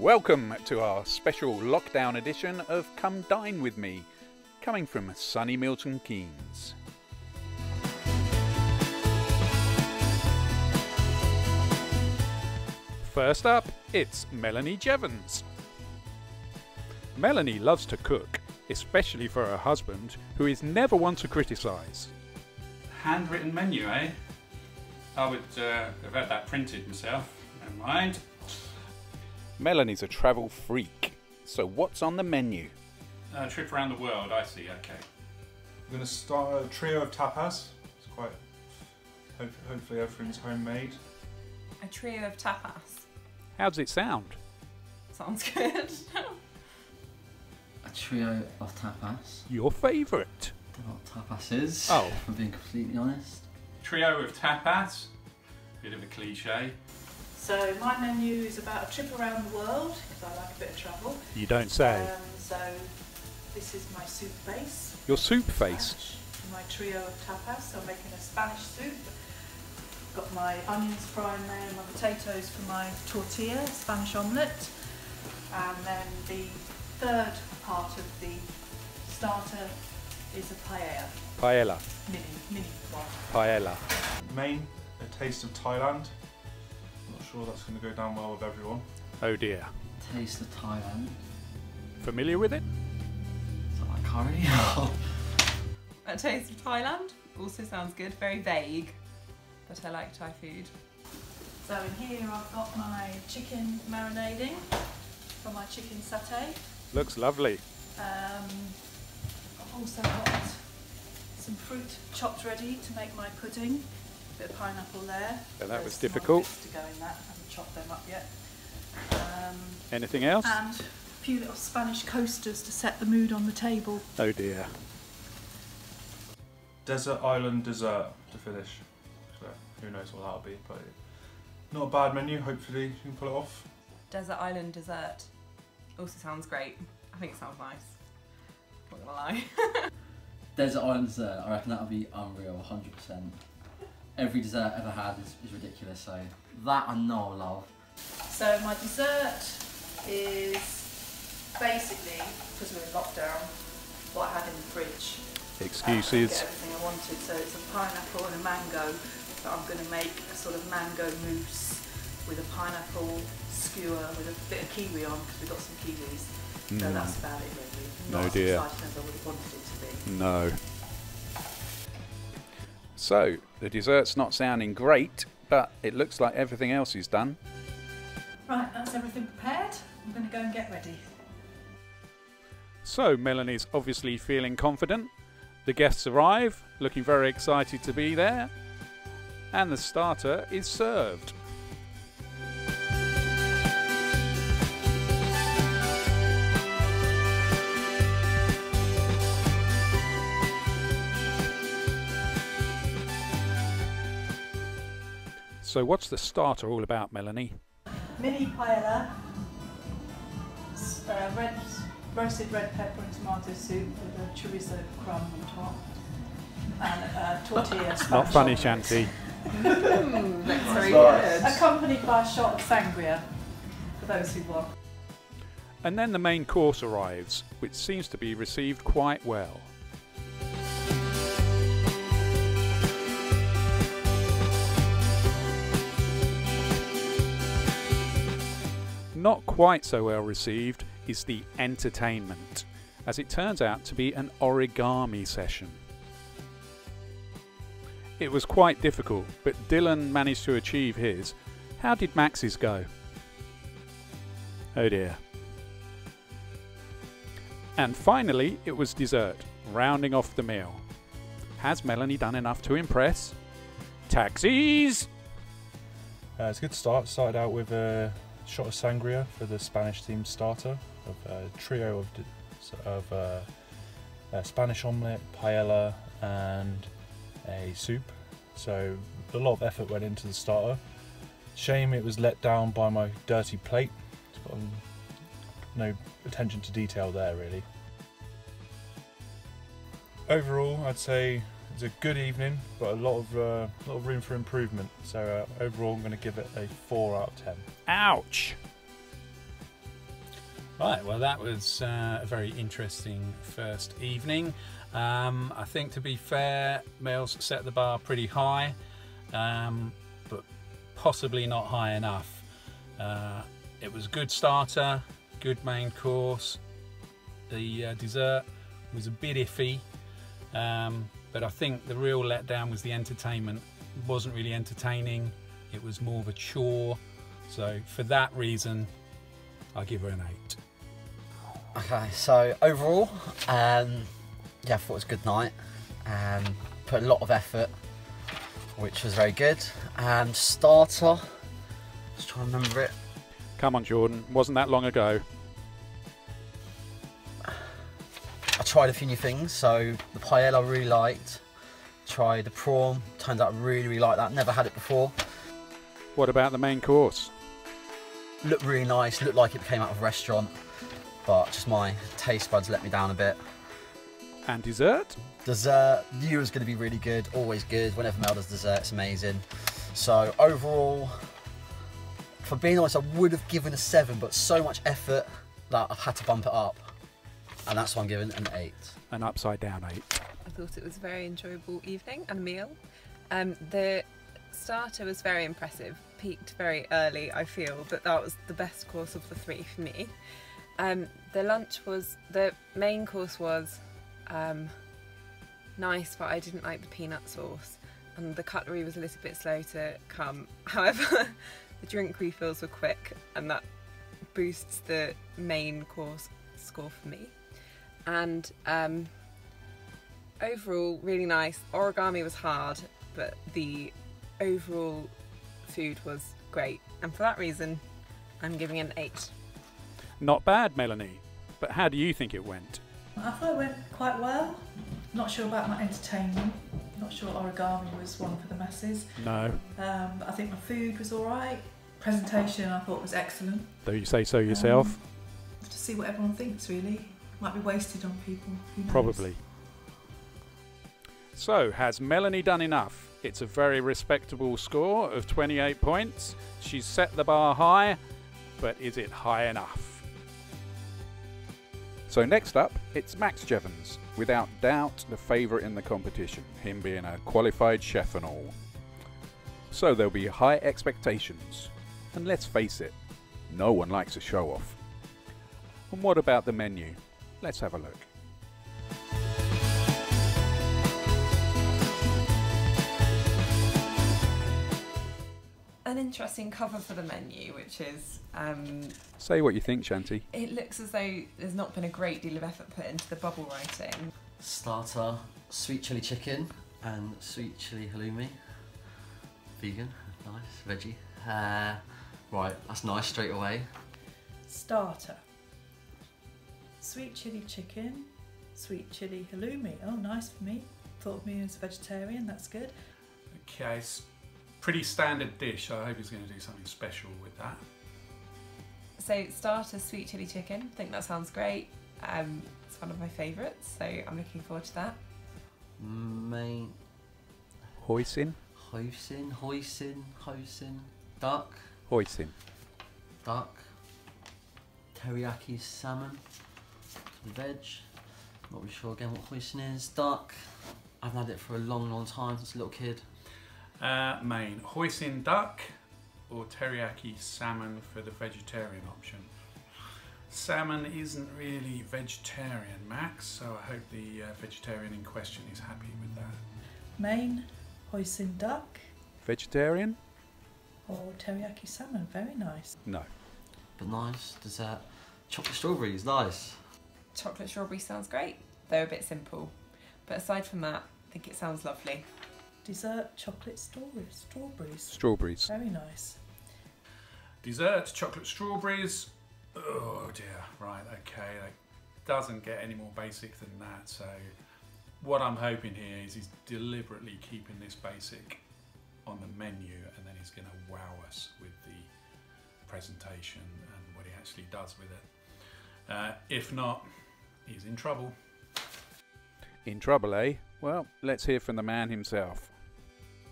Welcome to our special lockdown edition of Come Dine With Me, coming from sunny Milton Keynes. First up, it's Melanie Jeavons. Melanie loves to cook, especially for her husband, who is never one to criticise. Handwritten menu, eh? I would have had that printed myself, never mind. Melanie's a travel freak, so what's on the menu? A trip around the world, I see, okay. I'm going to start a trio of tapas. It's quite, hopefully everything's homemade. A trio of tapas. How does it sound? Sounds good. A trio of tapas. Your favourite? I don't know what tapas is, Oh. if I'm being completely honest. Trio of tapas, bit of a cliche. So my menu is about a trip around the world, because I like a bit of travel. You don't say. So this is my soup base. Your soup face? For my trio of tapas, so I'm making a Spanish soup. Got my onions frying there, my potatoes for my tortilla, Spanish omelette. And then the third part of the starter is a paella. Paella. Mini one. Paella. Main, a taste of Thailand. Not sure that's going to go down well with everyone. Oh dear. Taste of Thailand. Familiar with it? Is that like curry? A taste of Thailand also sounds good. Very vague, but I like Thai food. So in here I've got my chicken marinading for my chicken satay. Looks lovely. I've also got some fruit chopped ready to make my pudding. Bit of pineapple there. Yeah, that was There's some difficult. more bits to go in that. I haven't chopped them up yet. Anything else? And a few little Spanish coasters to set the mood on the table. Oh dear. Desert island dessert to finish. So who knows what that'll be, but not a bad menu. Hopefully you can pull it off. Desert island dessert also sounds great. I think it sounds nice. Not gonna lie. Desert island dessert, I reckon that'll be unreal, 100%. Every dessert I've ever had is ridiculous, so that I know I love. So my dessert is basically, because we're in lockdown, what I had in the fridge. Excuses. Get everything I wanted. So it's a pineapple and a mango, but I'm going to make a sort of mango mousse with a pineapple skewer with a bit of kiwi on, because we've got some kiwis. So that's about it really. No Not dear. as exciting as I would have wanted it to be. No. So, the dessert's not sounding great, but it looks like everything else is done. Right, that's everything prepared. I'm going to go and get ready. So, Melanie's obviously feeling confident. The guests arrive, looking very excited to be there. And the starter is served. So what's the starter all about, Melanie? Mini paella, roasted red pepper and tomato soup with a chorizo crumb on top, and tortilla. Not funny, omelette. Shanti. Looks very good. Accompanied by a shot of sangria, for those who want. And then the main course arrives, which seems to be received quite well. Not quite so well received is the entertainment, as it turns out to be an origami session. It was quite difficult, but Dylan managed to achieve his. How did Max's go? Oh dear. And finally, it was dessert, rounding off the meal. Has Melanie done enough to impress? Taxis! It's a good start. Started out with a shot of sangria for the Spanish themed starter, of a trio of Spanish omelette, paella and a soup. So a lot of effort went into the starter. Shame it was let down by my dirty plate. It's got no attention to detail there really. Overall I'd say it's a good evening, but a lot of room for improvement. So overall I'm going to give it a 4 out of 10. Ouch! Right, well that was a very interesting first evening. I think, to be fair, Mel's set the bar pretty high, but possibly not high enough. It was a good starter, good main course. The dessert was a bit iffy, but I think the real letdown was the entertainment. It wasn't really entertaining, it was more of a chore. So for that reason, I give her an 8. Okay, so overall, yeah, I thought it was a good night. Put a lot of effort, which was very good. Starter, just trying to remember it. Come on, Jordan, wasn't that long ago. I tried a few new things, so the paella I really liked. Tried the prawn, turned out I really liked that, never had it before. What about the main course? Looked really nice, looked like it came out of a restaurant, but just my taste buds let me down a bit. And dessert? Dessert, knew it was going to be really good, always good. Whenever Mel does dessert, it's amazing. So overall, for being honest, I would have given a 7, but so much effort that I've had to bump it up. And that's why I'm giving an 8. An upside down 8. I thought it was a very enjoyable evening and meal. The starter was very impressive, peaked very early. I feel that was the best course of the 3 for me. The main course was nice, but I didn't like the peanut sauce, and the cutlery was a little bit slow to come. However, the drink refills were quick, and that boosts the main course score for me. And overall, really nice. Origami was hard, but the overall food was great, and for that reason, I'm giving it an 8. Not bad, Melanie. But how do you think it went? I thought it went quite well. Not sure about my entertainment. Not sure origami was one for the masses. No. But I think my food was all right. Presentation I thought was excellent. Though you say so yourself? To see what everyone thinks, really. Might be wasted on people. Who knows? Probably. So, has Melanie done enough? It's a very respectable score of 28 points. She's set the bar high, but is it high enough? So next up, it's Max Jeavons. Without doubt, the favourite in the competition, him being a qualified chef and all. So there'll be high expectations. And let's face it, no one likes a show off. And what about the menu? Let's have a look. An interesting cover for the menu, which is Say what you think, Shanti. it looks as though there's not been a great deal of effort put into the bubble writing. Starter, sweet chili chicken and sweet chili halloumi. Vegan, nice, veggie. Right, that's nice straight away. Starter. Sweet chili chicken, sweet chili halloumi. Oh, nice for me. Thought of me as a vegetarian, that's good. Okay, it's pretty standard dish. I hope he's going to do something special with that. So starter, sweet chili chicken. I think that sounds great. It's one of my favourites, so I'm looking forward to that. Main Hoisin? hoisin, duck, teriyaki salmon, veg, not really sure again what hoisin is, duck, I haven't had it for a long time since a little kid. Main hoisin duck or teriyaki salmon for the vegetarian option. Salmon isn't really vegetarian, Max, so I hope the vegetarian in question is happy with that. Main hoisin duck Vegetarian? or teriyaki salmon, very nice. No. But nice, dessert, chocolate strawberries, nice. Chocolate strawberry sounds great. They're a bit simple, but aside from that, I think it sounds lovely. Dessert, chocolate strawberries. Strawberries. Very nice. Dessert, chocolate strawberries. Oh dear, right, okay, that doesn't get any more basic than that, so what I'm hoping here is he's deliberately keeping this basic on the menu, and then he's going to wow us with the presentation and what he actually does with it. If not, he's in trouble. In trouble, eh? Well, let's hear from the man himself.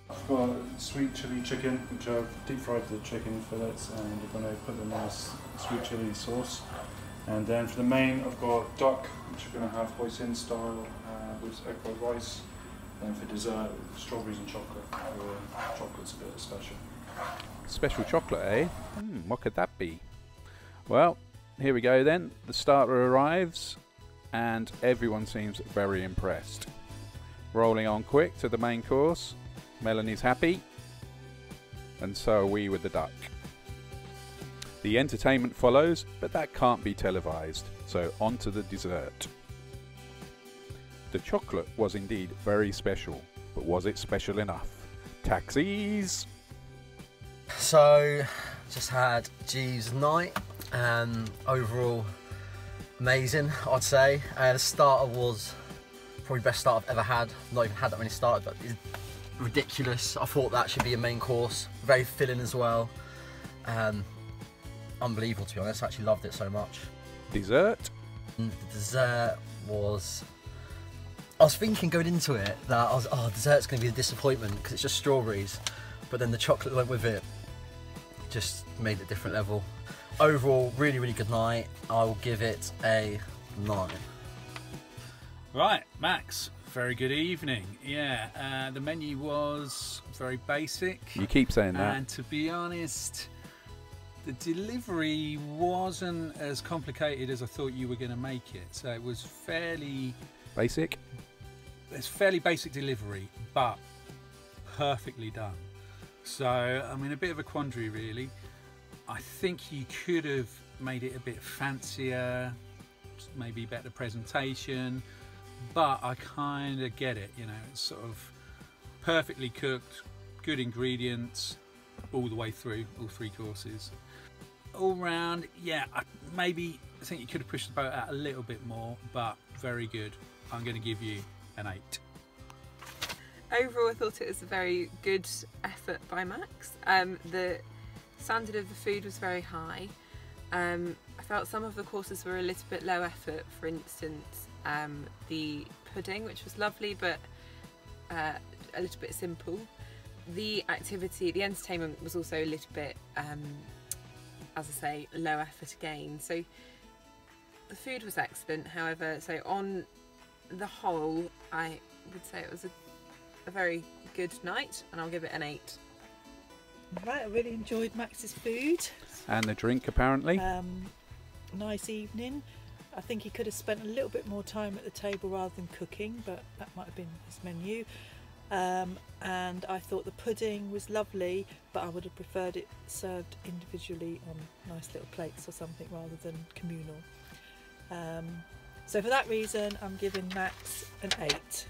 I've got sweet chili chicken, which I've deep fried the chicken fillets, and I'm going to put the nice sweet chili sauce. And then for the main, I've got duck, which we're going to have hoisin style with egg fried rice. And for dessert, strawberries and chocolate. Chocolate's a bit special. Special chocolate, eh? What could that be? Well, here we go then. The starter arrives and everyone seems very impressed. Rolling on quick to the main course. Melanie's happy, and so are we with the duck. The entertainment follows, but that can't be televised, so on to the dessert. The chocolate was indeed very special, but was it special enough? Taxis! So, just had Jeeves' night. Overall, amazing, I'd say. The starter was probably the best start I've ever had. Not even had that many starters, but it's ridiculous. I thought that should be a main course. Very filling as well. Unbelievable, to be honest. I actually loved it so much. Dessert? The dessert was... I was thinking going into it that dessert's going to be a disappointment because it's just strawberries. But then the chocolate that went with it just made it a different level. Overall, really, really good night. I will give it a 9. Right, Max, very good evening. Yeah, the menu was very basic. You keep saying that. And to be honest, the delivery wasn't as complicated as I thought you were going to make it. So it was fairly... Basic? It's fairly basic delivery, but perfectly done. So I'm in a bit of a quandary, really. I think you could have made it a bit fancier, maybe better presentation, but I kind of get it, you know, it's sort of perfectly cooked, good ingredients all the way through, all 3 courses. All round, yeah, I think you could have pushed the boat out a little bit more, but very good. I'm going to give you an 8. Overall, I thought it was a very good effort by Max. The standard of the food was very high. I felt some of the courses were a little bit low effort. For instance, the pudding, which was lovely, but a little bit simple. The entertainment was also a little bit, as I say, low effort again. So the food was excellent. However, so on the whole, I would say it was a very good night, and I'll give it an 8. Right, I really enjoyed Max's food. And the drink, apparently. Nice evening. I think he could have spent a little bit more time at the table rather than cooking, but that might have been his menu. And I thought the pudding was lovely, but I would have preferred it served individually on nice little plates or something rather than communal. So for that reason, I'm giving Max an 8.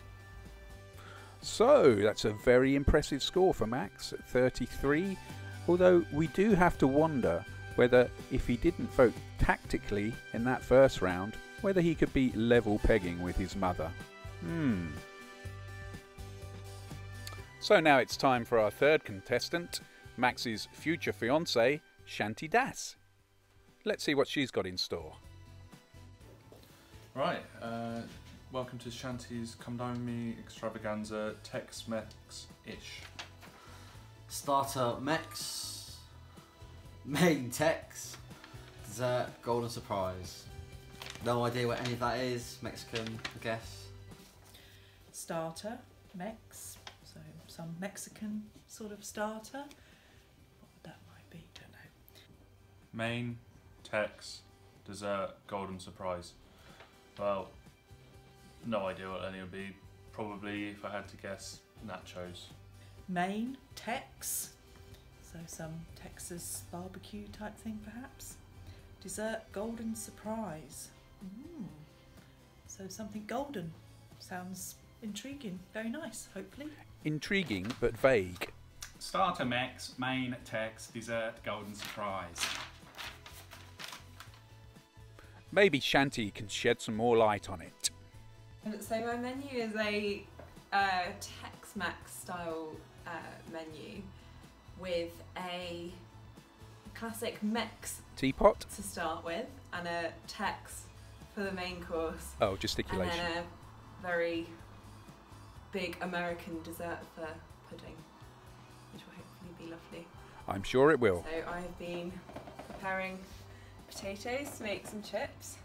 So that's a very impressive score for Max at 33, although we do have to wonder whether if he didn't vote tactically in that first round, whether he could be level pegging with his mother. So now it's time for our third contestant, Max's future fiancée, Shanti Das. Let's see what she's got in store. Right, welcome to Shanti's Come Dine With Me extravaganza, Tex-Mex-ish. Starter Mex, main Tex, dessert golden surprise. No idea what any of that is. Mexican, I guess. Starter Mex, so some Mexican sort of starter. What that might be, don't know. Main, Tex, dessert, golden surprise. Well, no idea what any would be. Probably, if I had to guess, nachos. Main, Tex, so some Texas barbecue type thing perhaps. Dessert, golden surprise. So something golden. Sounds intriguing. Very nice, hopefully. Intriguing, but vague. Starter Mex, main Tex, dessert, golden surprise. Maybe Shanti can shed some more light on it. So my menu is a Tex-Mex style menu with a classic Mex teapot to start with and a Tex for the main course. Oh, gesticulation. And then a very big American dessert for pudding, which will hopefully be lovely. I'm sure it will. So I've been preparing potatoes to make some chips.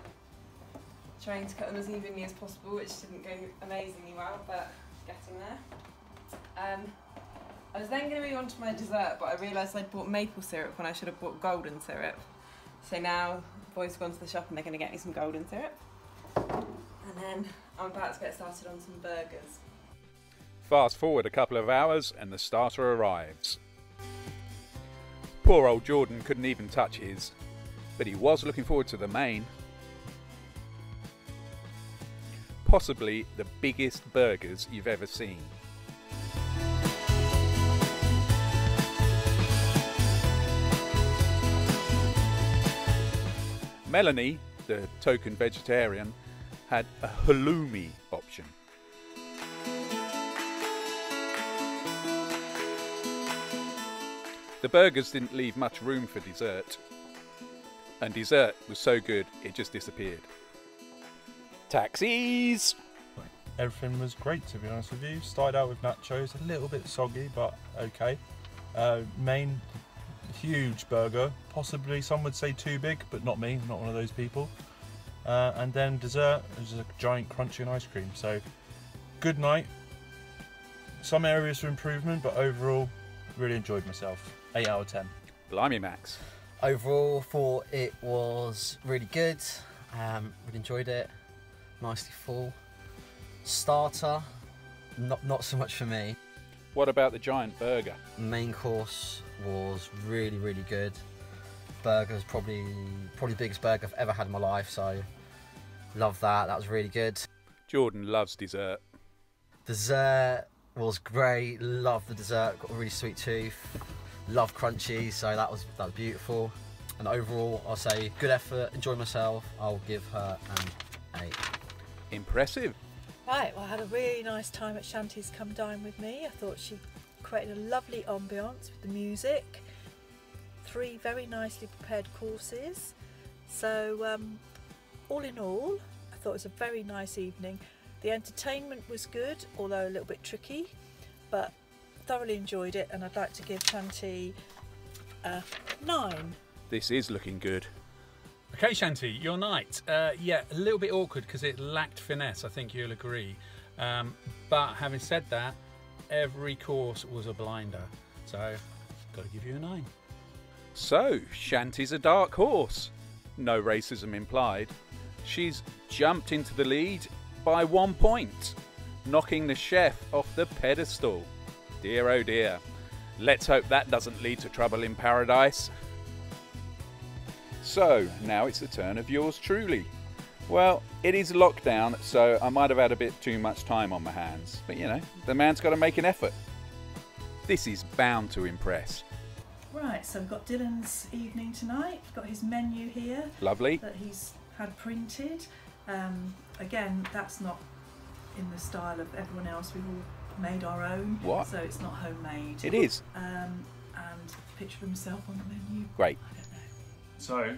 Trying to cut them as evenly as possible, which didn't go amazingly well, but getting there. I was then going to move on to my dessert, but I realised I'd bought maple syrup when I should have bought golden syrup. So now the boys have gone to the shop and they're going to get me some golden syrup. And then I'm about to get started on some burgers. Fast forward a couple of hours and the starter arrives. Poor old Jordan couldn't even touch his, but he was looking forward to the main. Possibly the biggest burgers you've ever seen. Melanie, the token vegetarian, had a halloumi option. The burgers didn't leave much room for dessert, and dessert was so good it just disappeared. Taxis! Everything was great, to be honest with you. Started out with nachos, a little bit soggy, but okay. Main, huge burger, possibly some would say too big, but not me, not one of those people. And then dessert, it was a giant crunchy and ice cream. So, good night. Some areas for improvement, but overall, really enjoyed myself. 8 out of 10. Blimey, Max. Overall, thought it was really good. Really enjoyed it. Nicely full. Starter, not so much for me. What about the giant burger? Main course was really, really good. Burger's probably the biggest burger I've ever had in my life, so love that. That was really good. Jordan loves dessert. Dessert was great. Love the dessert. Got a really sweet tooth. Love crunchies, so that was beautiful. And overall, I'll say good effort. Enjoyed myself. I'll give her an 8. Impressive. Right, well, I had a really nice time at Shanti's Come Dine with me. I thought she created a lovely ambience with the music. 3 very nicely prepared courses. So, all in all, I thought it was a very nice evening. The entertainment was good, although a little bit tricky, but thoroughly enjoyed it, and I'd like to give Shanti a 9. This is looking good. Okay, Shanti, your night. Yeah, a little bit awkward because it lacked finesse, I think you'll agree. But having said that, every course was a blinder. So, got to give you a 9. So, Shanti's a dark horse. No racism implied. She's jumped into the lead by 1 point, knocking the chef off the pedestal. Dear oh dear. Let's hope that doesn't lead to trouble in paradise. So, now it's the turn of yours truly. Well, it is lockdown, so I might have had a bit too much time on my hands. But you know, the man's got to make an effort. This is bound to impress. Right, so we've got Dylan's evening tonight. We've got his menu here Lovely. that he's had printed. Again, that's not in the style of everyone else. We've all made our own. What? So it's not homemade. It is. And a picture of himself on the menu. Great. I don't know. So,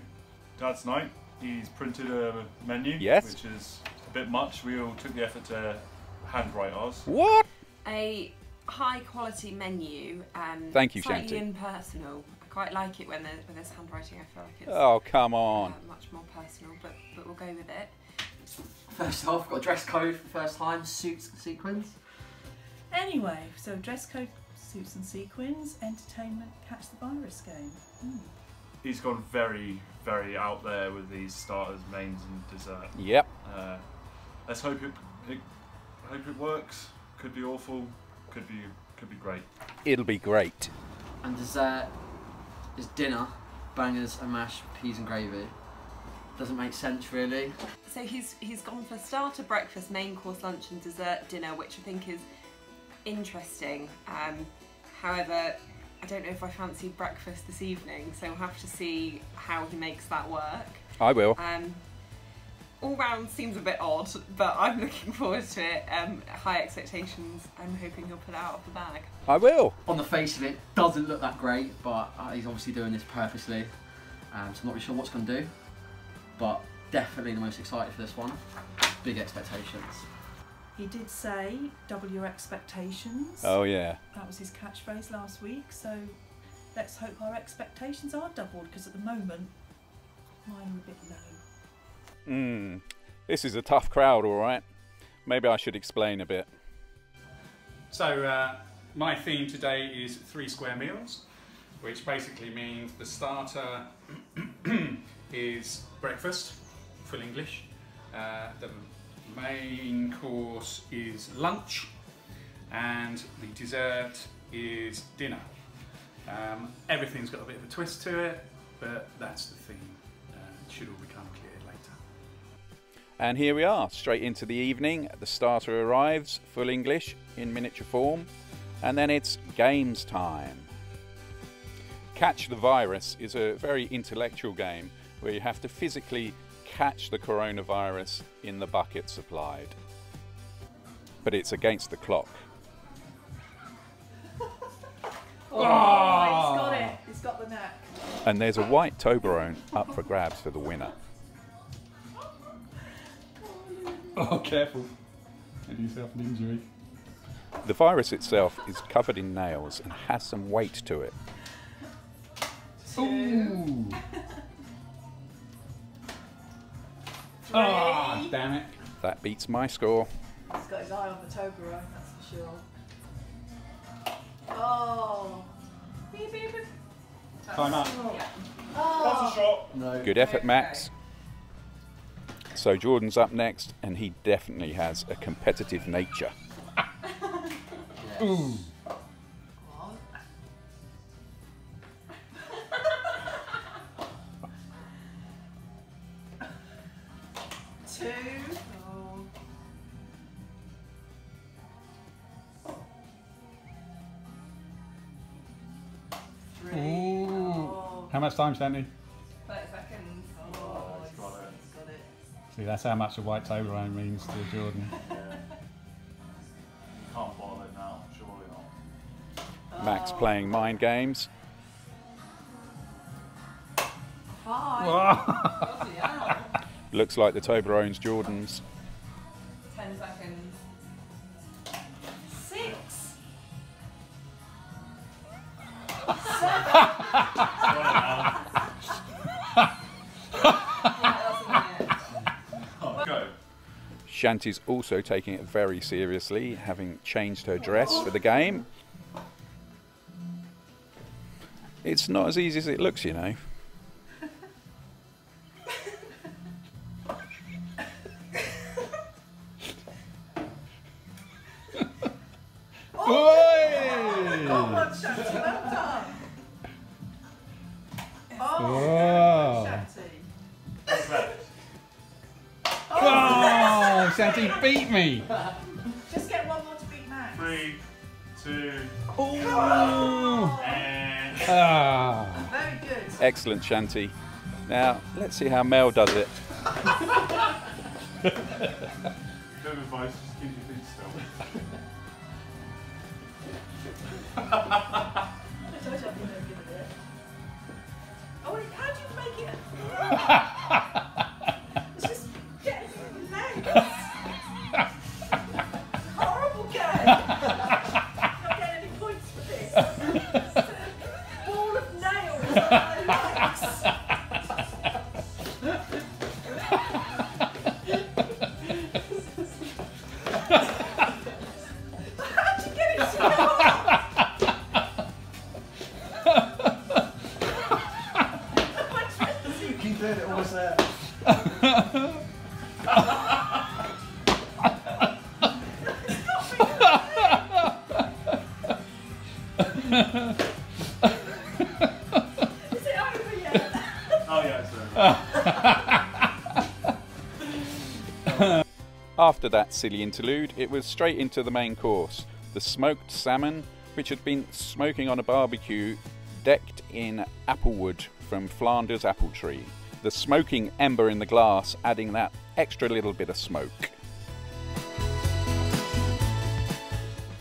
Dad's night, he's printed a menu, Yes. which is a bit much. We all took the effort to handwrite ours. What? A high quality menu and Thank you, slightly Shanti. impersonal. I quite like it when there's handwriting. I feel like it's Oh, come on. much more personal, but we'll go with it. First off, got a dress code for the first time, suits and sequins. Anyway, so dress code, suits and sequins, entertainment, catch the virus game. He's gone very, very out there with these starters, mains and dessert. Yep. Let's hope it works. Could be awful, could be great. It'll be great. And dessert is dinner, bangers and mashed peas and gravy. Doesn't make sense really. So he's gone for starter, breakfast, main course, lunch and dessert, dinner, which I think is interesting. However, I don't know if I fancy breakfast this evening, so we'll have to see how he makes that work. I will. All round seems a bit odd, but I'm looking forward to it. High expectations. I'm hoping he'll pull it out of the bag. I will. On the face of it, doesn't look that great, but he's obviously doing this purposely. So I'm not really sure what's going to do, but definitely the most excited for this one. Big expectations. He did say, double your expectations. Oh, yeah. That was his catchphrase last week, so let's hope our expectations are doubled, because at the moment, Mine were a bit low. This is a tough crowd, all right. Maybe I should explain a bit. So my theme today is 3 square meals, which basically means the starter is breakfast, full English. The main course is lunch, and the dessert is dinner. Everything's got a bit of a twist to it, but that's the theme. It should all become clear later. And here we are, straight into the evening. The starter arrives, full English, in miniature form, and then it's games time. Catch the Virus is a very intellectual game where you have to physically catch the coronavirus in the bucket supplied. But it's against the clock. Oh, he's got it. He's got the knack. And there's a white Toblerone up for grabs for the winner. Oh, careful. And do yourself an injury. The virus itself is covered in nails and has some weight to it. Ooh. Ah, damn it. That beats my score. He's got his eye on the Toblerone, that's for sure. Oh. Beep, beep, beep. Time up. Oh. That's a shot. No. Good effort, Max. So Jordan's up next, and he definitely has a competitive nature. Yes. Ooh. Two. Oh. Three. Oh. How much time, Shanti? 30 seconds. Oh, He's got it. he's got it. See, that's how much a white Toblerone means to Jordan. Can't bottle it now, surely not. Max playing mind games. 5. Bloody hell. Looks like the Toblerone's Jordan's. 10 seconds. 6. Oh, go. Shanti's also taking it very seriously, having changed her dress for the game. It's not as easy as it looks, you know. Well done, Shanti, well done. Oh, Shanti. What's that? Oh, Shanti beat me! Just get one more to beat Max. 3, 2, Oh. and... Ah. Very good. Excellent, Shanti. Now, let's see how Mel does it. Bit of advice, just keep your feet still. I told you I'd be no good at it. Oh, wait, how do you make it? It's just getting in the legs. Horrible game. Not getting any points for this. It's a ball of nails on my legs. How'd you get it to go up? Keep doing it, almost there. Is it over yet? Oh yeah, it's over. After that silly interlude, it was straight into the main course. The smoked salmon, which had been smoking on a barbecue decked in applewood from Flanders apple tree. The smoking ember in the glass adding that extra little bit of smoke.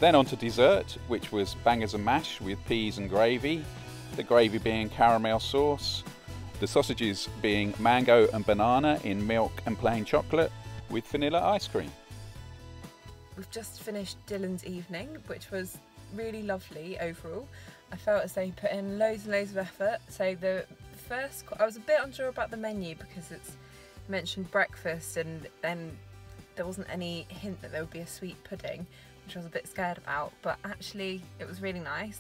Then on to dessert, which was bangers and mash with peas and gravy. The gravy being caramel sauce. The sausages being mango and banana in milk and plain chocolate with vanilla ice cream. We've just finished Dylan's evening, which was really lovely overall. I felt as though he put in loads and loads of effort, so the I was a bit unsure about the menu because it's mentioned breakfast and then there wasn't any hint that there would be a sweet pudding, which I was a bit scared about, but actually it was really nice.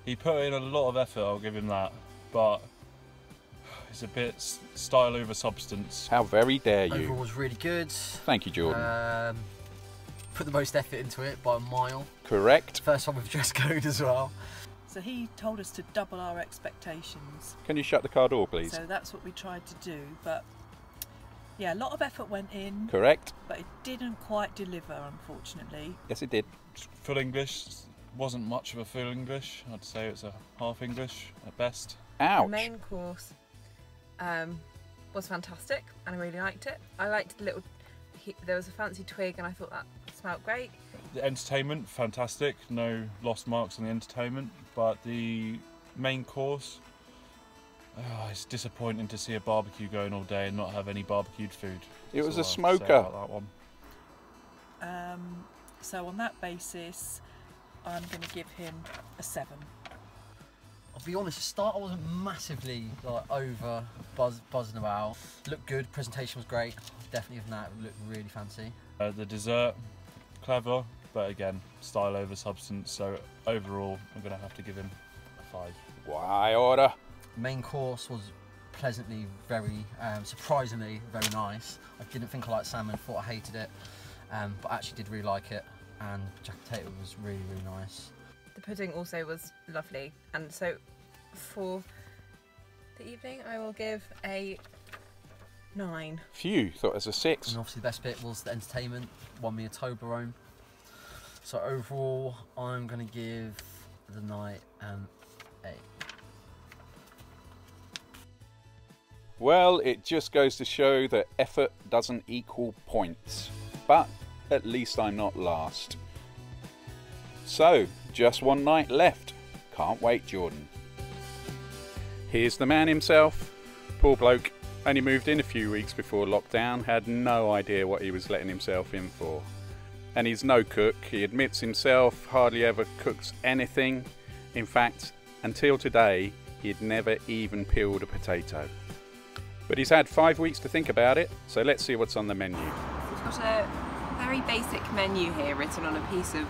He put in a lot of effort, I'll give him that, but it's a bit style over substance. How very dare you. Overall was really good. Thank you, Jordan. Put the most effort into it by a mile. Correct. First time with dress code as well. So he told us to double our expectations. Can you shut the car door, please? So that's what we tried to do, but yeah, a lot of effort went in. Correct. But it didn't quite deliver, unfortunately. Yes, it did. Full English wasn't much of a full English. I'd say it's a half English at best. Ouch. The main course was fantastic and I really liked it. I liked the little, there was a fancy twig and I thought that smelled great. The entertainment, fantastic. No lost marks on the entertainment, but the main course, it's disappointing to see a barbecue going all day and not have any barbecued food. It was a That's all I have to say smoker. about that one. So on that basis, I'm going to give him a 7. I'll be honest, the start I wasn't massively like over buzzing about. Looked good, presentation was great. Definitely give that. Looked really fancy. The dessert, clever, but again, style over substance. So overall, I'm going to have to give him a 5. Why order? Main course was pleasantly, very surprisingly very nice. I didn't think I liked salmon. Thought I hated it, but actually did really like it. And jack potato was really nice. The pudding also was lovely, and so for the evening I will give a 9. Phew, thought it was a 6. And obviously the best bit was the entertainment. Won me a Toblerone. So overall, I'm going to give the night an 8. Well, it just goes to show that effort doesn't equal points. But at least I'm not last. So, just one night left. Can't wait, Jordan. Here's the man himself. Poor bloke. Only moved in a few weeks before lockdown. Had no idea what he was letting himself in for. And he's no cook. He admits himself hardly ever cooks anything. In fact, until today, he'd never even peeled a potato. But he's had 5 weeks to think about it, so let's see what's on the menu. We've got a very basic menu here written on a piece of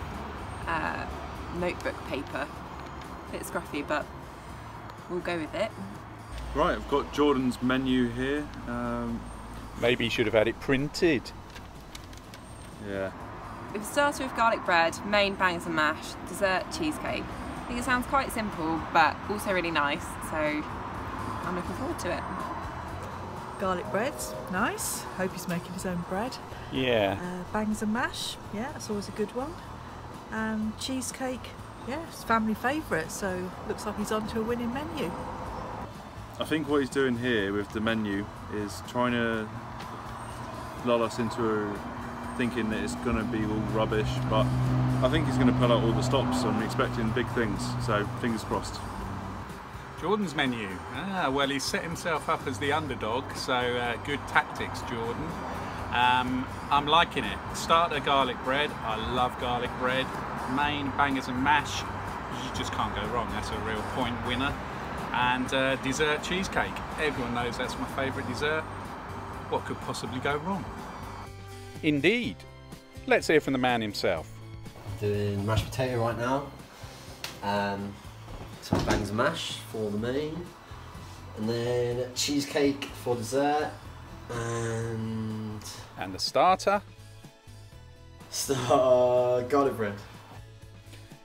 notebook paper. A bit scruffy, but we'll go with it. Right, I've got Jordan's menu here. Maybe he should have had it printed. Yeah. We've started with garlic bread, main bangers and mash, dessert cheesecake. I think it sounds quite simple, but also really nice, so I'm looking forward to it. Garlic bread's nice. Hope he's making his own bread. Yeah. Bangers and mash, yeah, that's always a good one. And cheesecake, yeah, it's family favourite, so looks like he's on to a winning menu. I think what he's doing here with the menu is trying to lull us into thinking that it's going to be all rubbish, but I think he's going to pull out all the stops. So I'm expecting big things, so fingers crossed. Jordan's menu. Well, he's set himself up as the underdog, so good tactics, Jordan. I'm liking it. Starter garlic bread. I love garlic bread. Main bangers and mash. You just can't go wrong. That's a real point winner. And dessert cheesecake. Everyone knows that's my favourite dessert. What could possibly go wrong? Indeed. Let's hear from the man himself. I'm doing mashed potato right now. Some bangers and mash for the main. And then cheesecake for dessert. And the starter? Garlic bread.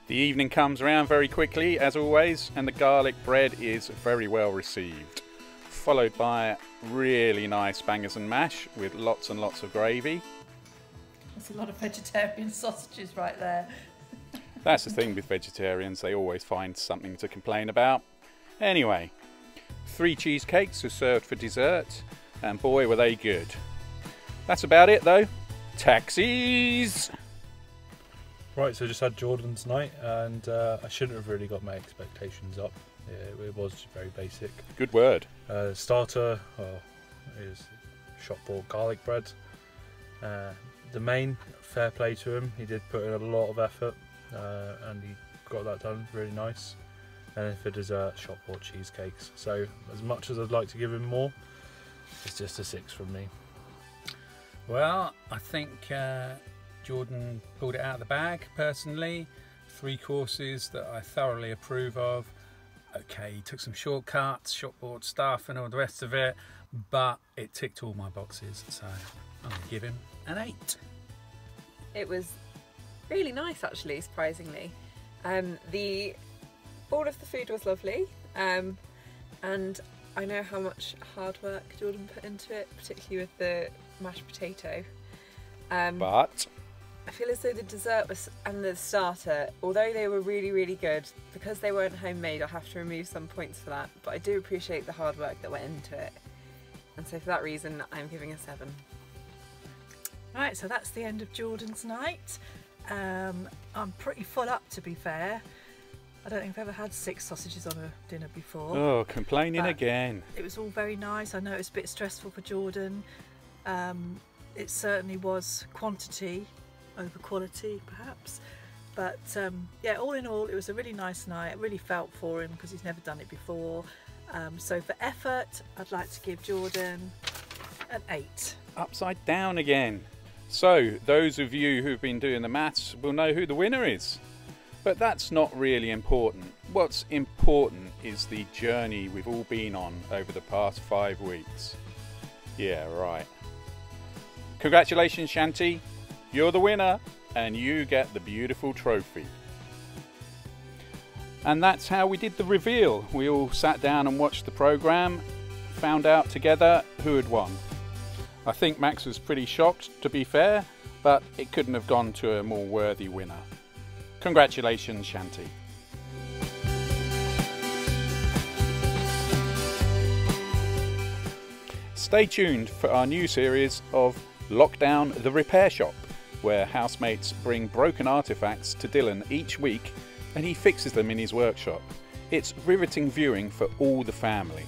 The evening comes around very quickly, as always, and the garlic bread is very well received. Followed by really nice bangers and mash with lots and lots of gravy. There's a lot of vegetarian sausages right there. That's the thing with vegetarians, they always find something to complain about. Anyway, 3 cheesecakes are served for dessert, and boy were they good. That's about it though. Taxis! Right, so just had Jordan's night, and I shouldn't have really got my expectations up. Yeah, it was very basic. Good word. Starter is shop bought garlic bread. The main, fair play to him. He did put in a lot of effort, and he got that done really nice. And then for dessert, shop bought cheesecakes. So as much as I'd like to give him more, it's just a 6 from me. Well, I think Jordan pulled it out of the bag personally. 3 courses that I thoroughly approve of. Okay, he took some shortcuts, shopboard stuff and all the rest of it, but it ticked all my boxes, so I'm going to give him an 8. It was really nice actually, surprisingly. All of the food was lovely, and I know how much hard work Jordan put into it, particularly with the mashed potato. But I feel as though the dessert and the starter, although they were really, really good, because they weren't homemade, I'll have to remove some points for that. But I do appreciate the hard work that went into it. And so for that reason, I'm giving a 7. Right, so that's the end of Jordan's night. I'm pretty full up, to be fair. I don't think I've ever had 6 sausages on a dinner before. oh, complaining But again. It was all very nice. I know it was a bit stressful for Jordan. It certainly was quantity over quality, perhaps. But yeah, all in all, it was a really nice night. I really felt for him because he's never done it before. So for effort, I'd like to give Jordan an 8. Upside down again. So those of you who've been doing the maths will know who the winner is. But that's not really important. What's important is the journey we've all been on over the past 5 weeks. Yeah, right. Congratulations, Shanti. You're the winner and you get the beautiful trophy. And that's how we did the reveal. We all sat down and watched the programme, found out together who had won. I think Max was pretty shocked, to be fair, but it couldn't have gone to a more worthy winner. Congratulations, Shanti. Stay tuned for our new series of Lockdown the Repair Shop, where housemates bring broken artefacts to Dylan each week and he fixes them in his workshop. It's riveting viewing for all the family.